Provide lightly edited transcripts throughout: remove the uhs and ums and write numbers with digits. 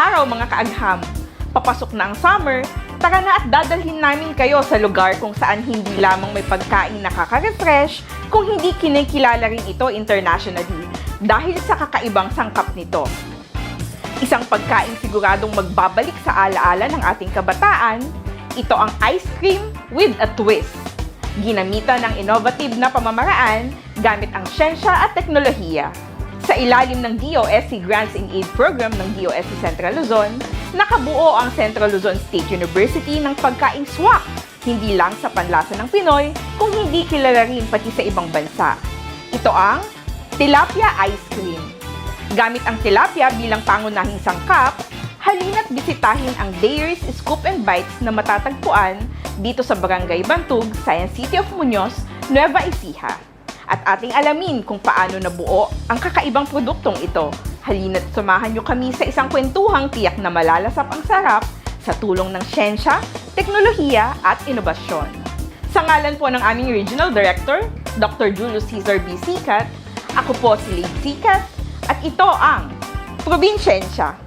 araw mga kaagham! Papasok na ang summer, tara na at dadalhin namin kayo sa lugar kung saan hindi lamang may pagkain nakaka-refresh, kung hindi kinikilala rin ito internationally dahil sa kakaibang sangkap nito. Isang pagkain siguradong magbabalik sa alaala ng ating kabataan, ito ang ice cream with a twist. Ginamitan ng innovative na pamamaraan gamit ang siyensya at teknolohiya. Sa ilalim ng DOST Grants in Aid Program ng DOST Central Luzon, nakabuo ang Central Luzon State University ng pagkaing swak, hindi lang sa panlasa ng Pinoy, kung hindi kilala rin pati sa ibang bansa. Ito ang tilapia ice cream. Gamit ang tilapia bilang pangunahing sangkap, halina't bisitahin ang Dairies Scoop and Bites na matatagpuan dito sa Barangay Bantug, Science City of Muñoz, Nueva Ecija. At ating alamin kung paano nabuo ang kakaibang produktong ito. Halina't samahan nyo kami sa isang kwentuhang tiyak na malalasap ang sarap sa tulong ng siyensya, teknolohiya at inobasyon. Sa ngalan po ng aming Regional Director, Dr. Julius Cesar B. Sicat, ako po si Lady Sicat at ito ang Probinsyensya.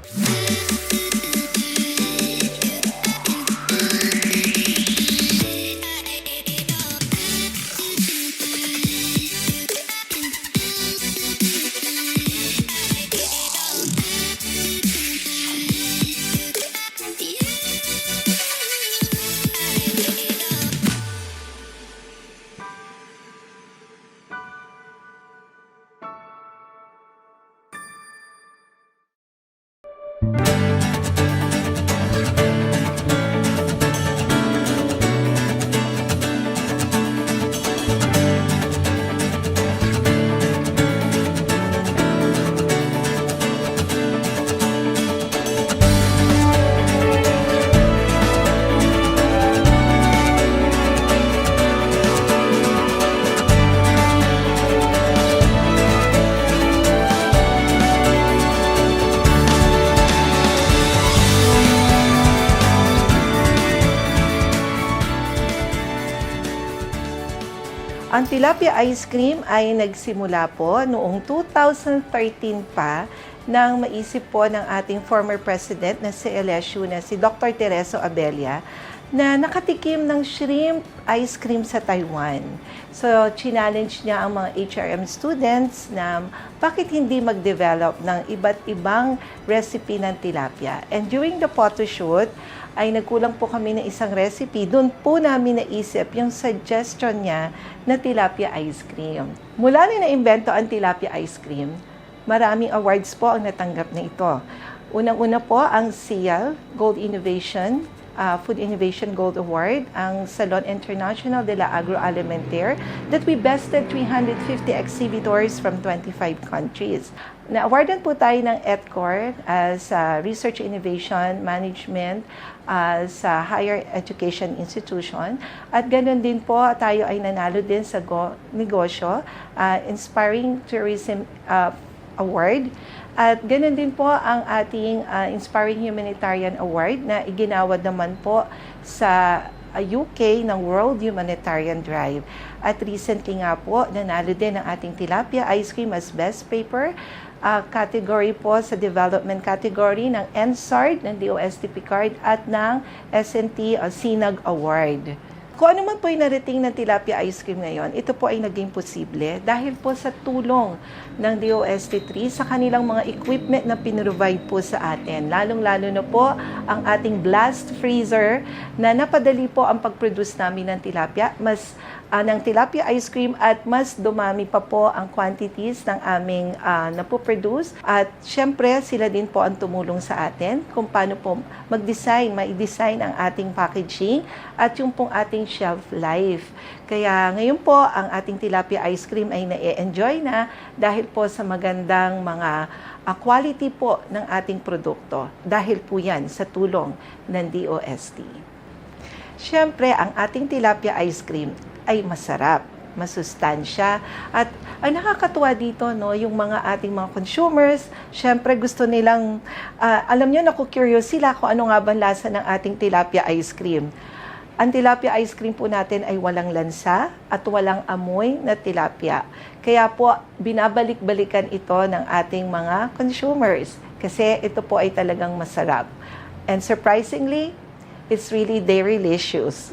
Ang tilapia ice cream ay nagsimula po noong 2013 pa nang maisip po ng ating former president na si LSU na si Dr. Tereso Abella na nakatikim ng shrimp ice cream sa Taiwan. So, challenge niya ang mga HRM students na bakit hindi mag-develop ng iba't ibang recipe ng tilapia. And during the photo shoot, ay nagkulang po kami ng isang recipe. Doon po namin naisip yung suggestion niya na tilapia ice cream. Mula na na-invento ang tilapia ice cream, maraming awards po ang natanggap na ito. Unang-una po ang SIAL Gold Innovation, Food Innovation Gold Award, ang Salon International de la Agroalimentaire, that we bested 350 exhibitors from 25 countries. Na-awardan po tayo ng EDCOR as Research Innovation Management sa Higher Education Institution. At ganoon din po, tayo ay nanalo din sa negosyo, Inspiring Tourism Award. At ganoon din po ang ating Inspiring Humanitarian Award na iginawad naman po sa UK ng World Humanitarian Drive. At recently nga po, nanalo din ang ating tilapia ice cream as best paper category po sa development category ng NSARD, ng DOST Picard at ng SNT SINAG Award. Kung ano man po yung narating ng tilapia ice cream ngayon, ito po ay naging posible dahil po sa tulong ng DOST3 sa kanilang mga equipment na pinrovide po sa atin. Lalong-lalo na po ang ating blast freezer na napadali po ang pag-produce namin ng tilapia, ng tilapia ice cream at mas dumami pa po ang quantities ng aming napoproduce. At syempre, sila din po ang tumulong sa atin kung paano po ma-design ang ating packaging at yung pong ating shelf life. Kaya ngayon po, ang ating tilapia ice cream ay na-enjoy na dahil po sa magandang mga quality po ng ating produkto. Dahil po yan sa tulong ng DOST. Siyempre, ang ating tilapia ice cream ay masarap, masustansya, at ang nakakatuwa dito, no, yung mga ating mga consumers, syempre gusto nilang, alam nyo, naku-curious sila kung ano nga ba lasa ng ating tilapia ice cream. Ang tilapia ice cream po natin ay walang lansa at walang amoy na tilapia. Kaya po, binabalik-balikan ito ng ating mga consumers. kasi ito po ay talagang masarap. And surprisingly, it's really delicious.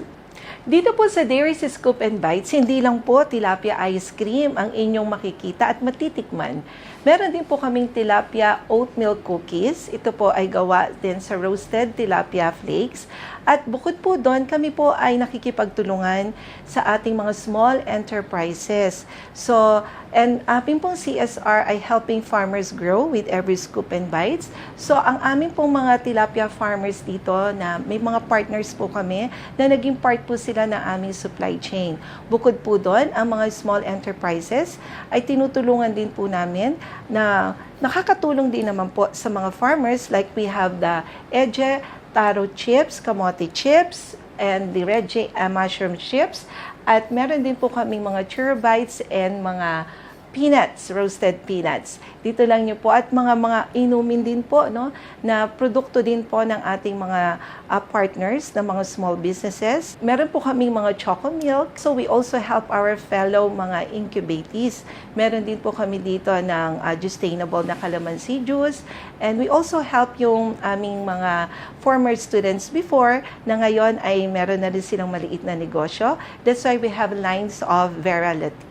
Dito po sa Dairy's Scoop and Bites, hindi lang po tilapia ice cream ang inyong makikita at matitikman. Meron din po kaming tilapia oatmeal cookies. Ito po ay gawa din sa roasted tilapia flakes. At bukod po doon, kami po ay nakikipagtulungan sa ating mga small enterprises. So, and aming pong CSR ay helping farmers grow with every scoop and bites. So, ang aming pong mga tilapia farmers dito na may mga partners po kami na naging part po sila ng aming supply chain. Bukod po doon, ang mga small enterprises ay tinutulungan din po namin na nakakatulong din naman po sa mga farmers, like we have the Edge taro chips, kamote chips, and the red mushroom chips. At meron din po kaming mga churro bites and mga peanuts, roasted peanuts. Dito lang niyo po at mga inumin din po, no, na produkto din po ng ating mga partners ng mga small businesses. Meron po kaming mga choco milk, so we also help our fellow mga incubatees. Meron din po kami dito ng sustainable na calamansi juice, and we also help yung aming mga former students before na ngayon ay meron na rin silang maliit na negosyo. That's why we have lines of Vera Latte.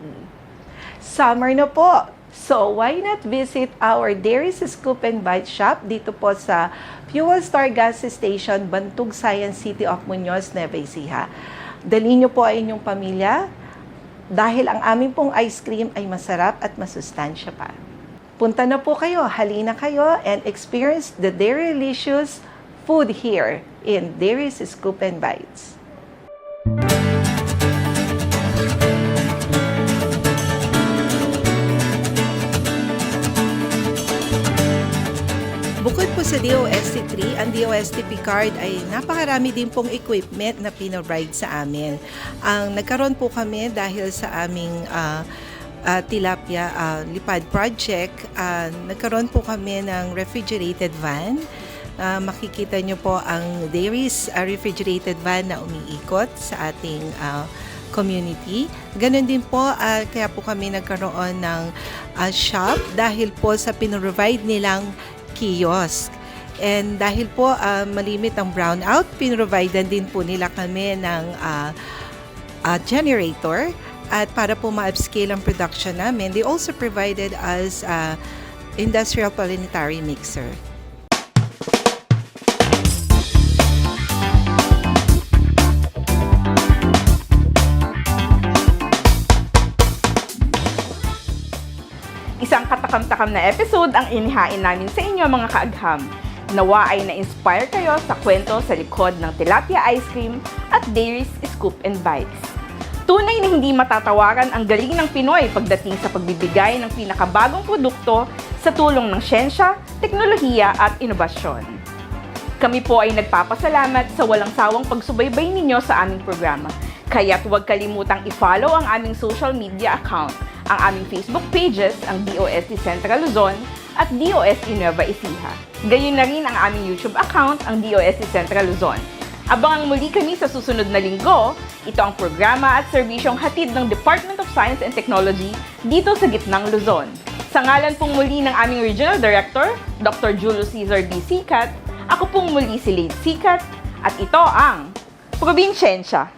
Summer na po. So, why not visit our Dairy's Scoop and Bite shop dito po sa Fuel Star Gas Station, Bantug, Science City of Muñoz, Nueva Ecija. Dalhin niyo po ay inyong pamilya dahil ang aming pong ice cream ay masarap at masustansya pa. Punta na po kayo, halina kayo and experience the Dairylicious food here in Dairy's Scoop and Bites. Bukod po sa DOST3, ang DOST Picard ay napakarami din pong equipment na pinrovide sa amin. Ang nagkaroon po kami dahil sa aming tilapia lipad project, nagkaroon po kami ng refrigerated van. Makikita nyo po ang Dairy's refrigerated van na umiikot sa ating community. Ganon din po, kaya po kami nagkaroon ng shop dahil po sa pinrovide nilang kiosk. And dahil po malimit ang brownout, pinrovidean din po nila kami ng generator at para po ma-upscale ang production namin, they also provided us industrial planetary mixer. Isang katakam-takam na episode ang inihain namin sa inyo mga kaagham. Nawa ay na-inspire kayo sa kwento sa likod ng tilapia ice cream at Dairy's Scoop and Bites. Tunay na hindi matatawaran ang galing ng Pinoy pagdating sa pagbibigay ng pinakabagong produkto sa tulong ng siyensya, teknolohiya at inobasyon. Kami po ay nagpapasalamat sa walang sawang pagsubaybay ninyo sa aming programa. Kaya't huwag kalimutang i-follow ang aming social media account, ang aming Facebook pages, ang DOST Central Luzon at DOST Nueva Ecija. Gayon na rin ang aming YouTube account, ang DOST Central Luzon. Abangang muli kami sa susunod na linggo. Ito ang programa at serbisyong hatid ng Department of Science and Technology dito sa Gitnang Luzon. Sa ngalan pong muli ng aming Regional Director, Dr. Julio Cesar B. Sicat, ako pong muli si Lade Sicat at ito ang Probinsyensya.